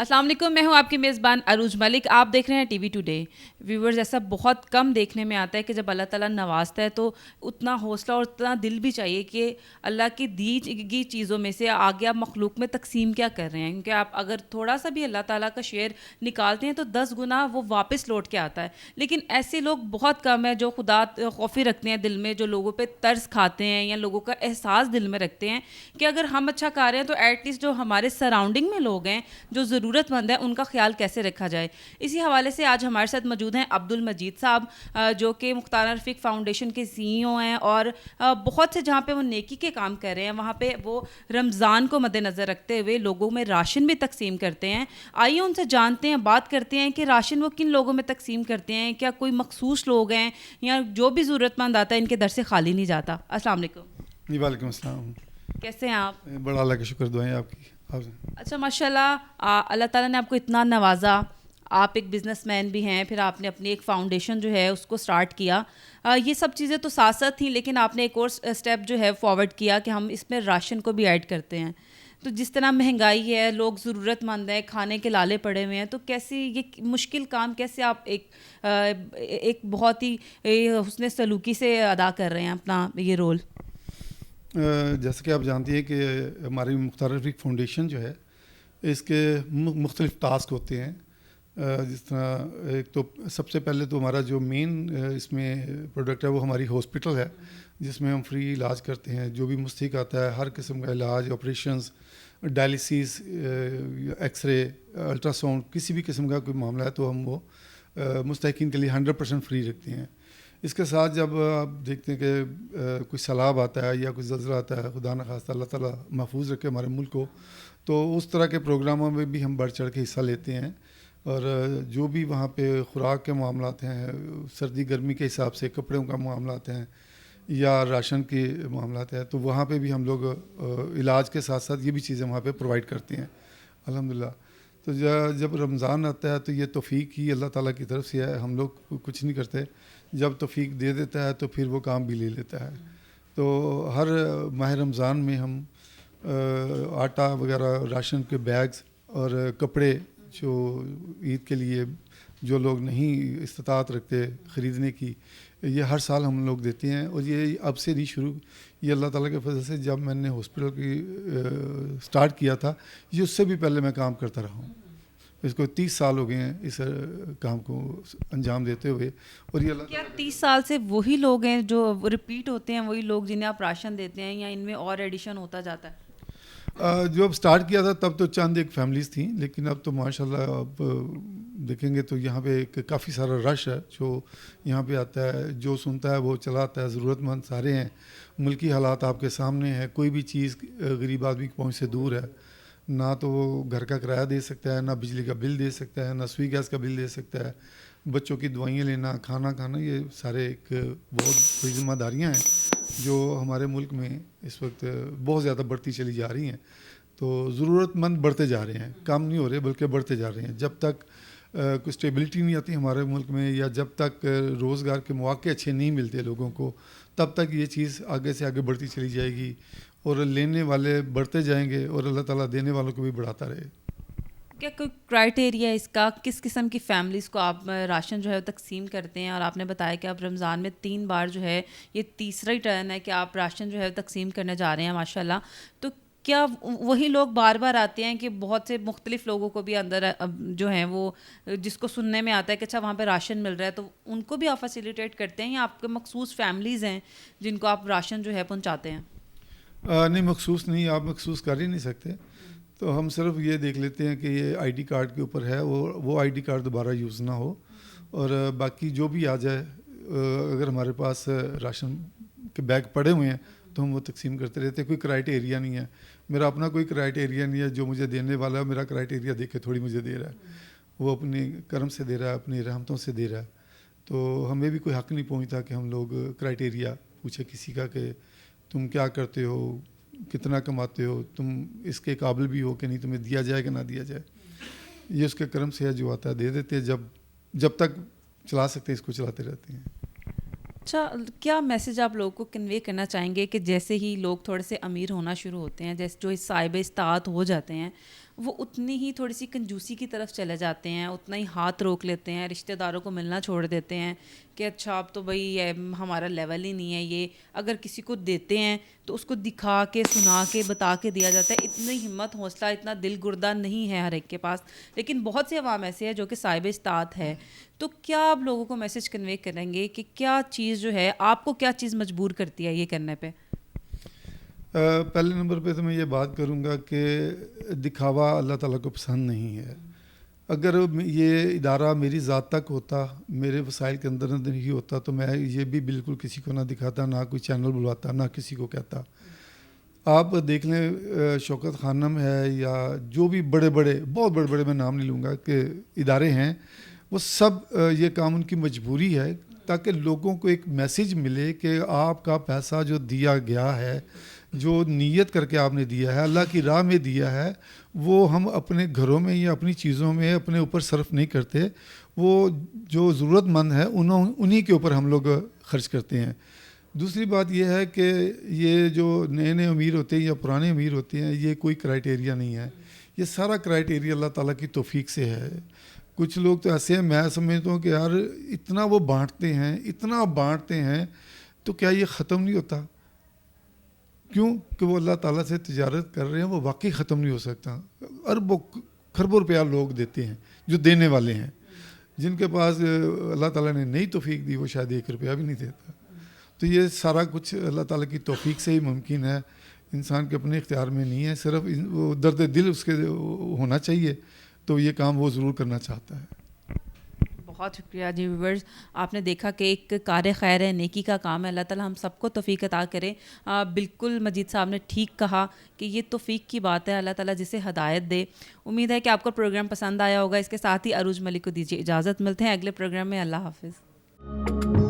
अस्सलाम वालेकुम, मैं हूं आपकी मेज़बान अरूज मलिक। आप देख रहे हैं टीवी टुडे। व्यूवर्स, ऐसा बहुत कम देखने में आता है कि जब अल्लाह ताला नवाजता है तो उतना हौसला और उतना दिल भी चाहिए कि अल्लाह की दी गई चीज़ों में से आगे आप मखलूक में तकसीम क्या कर रहे हैं। क्योंकि आप अगर थोड़ा सा भी अल्लाह ताला का शेयर निकालते हैं तो 10 गुना वो वापस लौट के आता है। लेकिन ऐसे लोग बहुत कम है जो खुदा खौफी रखते हैं दिल में, जो लोगों पे तरस खाते हैं या लोगों का एहसास दिल में रखते हैं कि अगर हम अच्छा कर रहे हैं तो एटलीस्ट जो हमारे सराउंडिंग में लोग हैं जो ज़रूरतमंद है उनका ख्याल कैसे रखा जाए। इसी हवाले से आज हमारे साथ मौजूद हैं अब्दुल मजीद साहब, जो कि मुख्तार रफ़ीक फाउंडेशन के CEO हैं और बहुत से जहाँ पे वो नेकी के काम कर रहे हैं वहाँ पे वो रमज़ान को मद्देनज़र रखते हुए लोगों में राशन भी तकसीम करते हैं। आइए उनसे जानते हैं, बात करते हैं कि राशन वो किन लोगों में तकसीम करते हैं, क्या कोई मखसूस लोग हैं या जो भी ज़रूरतमंद आता है इनके दर से खाली नहीं जाता। अस्सलाम वालेकुम। जी वालेकुम अस्सलाम। कैसे हैं आप? बड़ा अल्लाह का शुक्र, दुआएं आपकी। अच्छा, माशाल्लाह, अल्लाह ताला ने आपको इतना नवाजा। आप एक बिजनेसमैन भी हैं, फिर आपने अपनी एक फाउंडेशन जो है उसको स्टार्ट किया। ये सब चीज़ें तो साथ साथ थी, लेकिन आपने एक और स्टेप जो है फॉरवर्ड किया कि हम इसमें राशन को भी ऐड करते हैं। तो जिस तरह महंगाई है, लोग ज़रूरतमंद हैं, खाने के लाले पड़े हुए हैं, तो कैसे ये मुश्किल काम कैसे आप एक बहुत ही हुस्न सलूकी से अदा कर रहे हैं अपना ये रोल? जैसे कि आप जानती हैं कि हमारी मुख्तार रफ़ीक फाउंडेशन जो है इसके मुख्तलिफ टास्क होते हैं। जिस तरह एक तो सबसे पहले तो हमारा जो मेन इसमें प्रोडक्ट है वो हमारी हॉस्पिटल है, जिसमें हम फ्री इलाज करते हैं। जो भी मुस्तहिक आता है, हर किस्म का इलाज, ऑपरेशंस, डायलिसिस, एक्सरे, अल्ट्रासाउंड, किसी भी किस्म का कोई मामला है तो हम वो मुस्तहिकीन के लिए 100% फ्री रखते हैं। इसके साथ जब आप देखते हैं कि कोई सैलाब आता है या कोई ज़लज़ला आता है, खुदा न खास्ता अल्लाह ताला महफूज रखे हमारे मुल्क को, तो उस तरह के प्रोग्रामों में भी हम बढ़ चढ़ के हिस्सा लेते हैं। और जो भी वहाँ पे खुराक के मामलात हैं, सर्दी गर्मी के हिसाब से कपड़ों का मामलात हैं या राशन के मामलात हैं, तो वहाँ पे भी हम लोग इलाज के साथ साथ ये भी चीज़ें वहाँ पे प्रोवाइड करते हैं अल्हम्दुलिल्लाह। तो जब रमज़ान आता है तो ये तौफ़ीक ही अल्लाह ताला की तरफ से है, हम लोग कुछ नहीं करते। जब तौफ़ीक दे देता है तो फिर वो काम भी ले लेता है। तो हर माह रमज़ान में हम आटा वगैरह, राशन के बैग्स और कपड़े जो ईद के लिए जो लोग नहीं इस्तात रखते ख़रीदने की, ये हर साल हम लोग देते हैं। और ये अब से नहीं शुरू, ये अल्लाह ताला के फजल से जब मैंने हॉस्पिटल की स्टार्ट किया था, ये उससे भी पहले मैं काम करता रहा हूँ। इसको 30 साल हो गए हैं इस काम को अंजाम देते हुए। और ये क्या 30 साल से वही लोग हैं जो रिपीट होते हैं, वही लोग जिन्हें आप राशन देते हैं, या इनमें और एडिशन होता जाता है? जो अब स्टार्ट किया था तब तो चंद एक फैमिलीज़ थी, लेकिन अब तो माशाल्लाह अब देखेंगे तो यहाँ पे एक काफ़ी सारा रश है जो यहाँ पे आता है, जो सुनता है वो चलाता है। ज़रूरतमंद सारे हैं, मुल्की हालात आपके सामने है, कोई भी चीज़ गरीब आदमी की पहुँच से दूर है। ना तो वो घर का किराया दे सकता है, ना बिजली का बिल दे सकता है, ना सुई गैस का बिल दे सकता है। बच्चों की दवाइयाँ लेना, खाना खाना, ये सारे एक बहुत बड़ी जिम्मेदारियाँ हैं जो हमारे मुल्क में इस वक्त बहुत ज़्यादा बढ़ती चली जा रही हैं। तो ज़रूरतमंद बढ़ते जा रहे हैं, कम नहीं हो रहे बल्कि बढ़ते जा रहे हैं। जब तक कोई स्टेबिलिटी नहीं आती हमारे मुल्क में, या जब तक रोज़गार के मौके अच्छे नहीं मिलते लोगों को, तब तक ये चीज़ आगे से आगे बढ़ती चली जाएगी और लेने वाले बढ़ते जाएंगे और अल्लाह ताला देने वालों को भी बढ़ाता रहे। क्या कोई क्राइटेरिया इसका, किस किस्म की फैमिलीज़ को आप राशन जो है तकसीम करते हैं? और आपने बताया कि आप रमज़ान में 3 बार जो है, ये तीसरा ही टर्न है कि आप राशन जो है तकसीम करने जा रहे हैं माशाल्लाह। तो क्या वही लोग बार बार आते हैं कि बहुत से मुख्तलिफ लोगों को भी अंदर जो हैं वो, जिसको सुनने में आता है कि अच्छा वहाँ पे राशन मिल रहा है, तो उनको भी आप फैसिलिटेट करते हैं, या आपके मखसूस फैमिलीज़ हैं जिनको आप राशन जो है पहुँचाते हैं? नहीं, मखसूस नहीं, आप मखसूस कर ही नहीं सकते। तो हम सिर्फ ये देख लेते हैं कि ये आईडी कार्ड के ऊपर है, वो आईडी कार्ड दोबारा यूज़ ना हो। और बाकी जो भी आ जाए, अगर हमारे पास राशन के बैग पड़े हुए हैं तो हम वो तकसीम करते रहते हैं। कोई क्राइटेरिया नहीं है, मेरा अपना कोई क्राइटेरिया नहीं है। जो मुझे देने वाला है, मेरा क्राइटेरिया देख के थोड़ी मुझे दे रहा है, वो अपनी करम से दे रहा है, अपनी रहमतों से दे रहा है। तो हमें भी कोई हक़ नहीं पहुँचता कि हम लोग क्राइटेरिया पूछे किसी का कि तुम क्या करते हो, कितना कमाते हो, तुम इसके काबिल भी हो कि नहीं, तुम्हें दिया जाए कि ना दिया जाए। ये उसके कर्म से है, जो आता है दे देते हैं। जब तक चला सकते हैं इसको चलाते रहते हैं। अच्छा, क्या मैसेज आप लोगों को कन्वे करना चाहेंगे कि जैसे ही लोग थोड़े से अमीर होना शुरू होते हैं, जैसे जो साहिब इस्तात हो जाते हैं, वो उतनी ही थोड़ी सी कंजूसी की तरफ चले जाते हैं, उतना ही हाथ रोक लेते हैं, रिश्तेदारों को मिलना छोड़ देते हैं कि अच्छा अब तो भाई ये हमारा लेवल ही नहीं है ये। अगर किसी को देते हैं तो उसको दिखा के, सुना के, बता के दिया जाता है। इतनी हिम्मत, हौसला, इतना दिल गुर्दा नहीं है हर एक के पास। लेकिन बहुत से अवाम ऐसे हैं जो कि साहिब इस्तात है। तो क्या आप लोगों को मैसेज कन्वे करेंगे कि क्या चीज़ जो है, आपको क्या चीज़ मजबूर करती है ये करने पे? पहले नंबर पे तो मैं ये बात करूँगा कि दिखावा अल्लाह ताला को पसंद नहीं है। अगर ये इदारा मेरी ज़ात तक होता, मेरे वसाइल के अंदर नहीं होता, तो मैं ये भी बिल्कुल किसी को ना दिखाता, ना कोई चैनल बुलवाता, ना किसी को कहता। आप देख लें शौकत खानम है या जो भी बड़े बड़े, बहुत बड़े बड़े, मैं नाम नहीं लूँगा, कि इदारे हैं, वो सब ये काम उनकी मजबूरी है ताकि लोगों को एक मैसेज मिले कि आपका पैसा जो दिया गया है, जो नीयत करके आपने दिया है, अल्लाह की राह में दिया है, वो हम अपने घरों में या अपनी चीज़ों में अपने ऊपर सर्फ नहीं करते। वो जो ज़रूरतमंद है उन्हीं के ऊपर हम लोग खर्च करते हैं। दूसरी बात यह है कि ये जो नए नए अमीर होते हैं या पुराने अमीर होते हैं, ये कोई क्राइटेरिया नहीं है। ये सारा क्राइटेरिया अल्लाह ताला की तौफीक से है। कुछ लोग तो ऐसे हैं, मैं समझता हूँ कि यार इतना वो बांटते हैं, इतना बांटते हैं, तो क्या ये ख़त्म नहीं होता? क्यों कि वो अल्लाह ताला से तिजारत कर रहे हैं, वो वाकई ख़त्म नहीं हो सकता। अरबों खरबों रुपया लोग देते हैं जो देने वाले हैं, जिनके पास अल्लाह ताला ने नई तौफीक दी वो शायद 1 रुपया भी नहीं देता। तो ये सारा कुछ अल्लाह ताला की तौफीक से ही मुमकिन है, इंसान के अपने इख्तियार में नहीं है। सिर्फ वो दर्द दिल उसके होना चाहिए, तो ये काम वो ज़रूर करना चाहता है। बहुत शुक्रिया जी। व्यूवर्स, आपने देखा कि एक कार खैर है, नेकी का काम है। अल्लाह ताला हम सबको तौफीक अता करे। बिल्कुल मजीद साहब ने ठीक कहा कि ये तौफीक की बात है, अल्लाह ताला जिसे हदायत दे। उम्मीद है कि आपको प्रोग्राम पसंद आया होगा। इसके साथ ही अरूज मलिक को दीजिए इजाज़त। मिलते हैं अगले प्रोग्राम में। अल्लाह हाफिज़।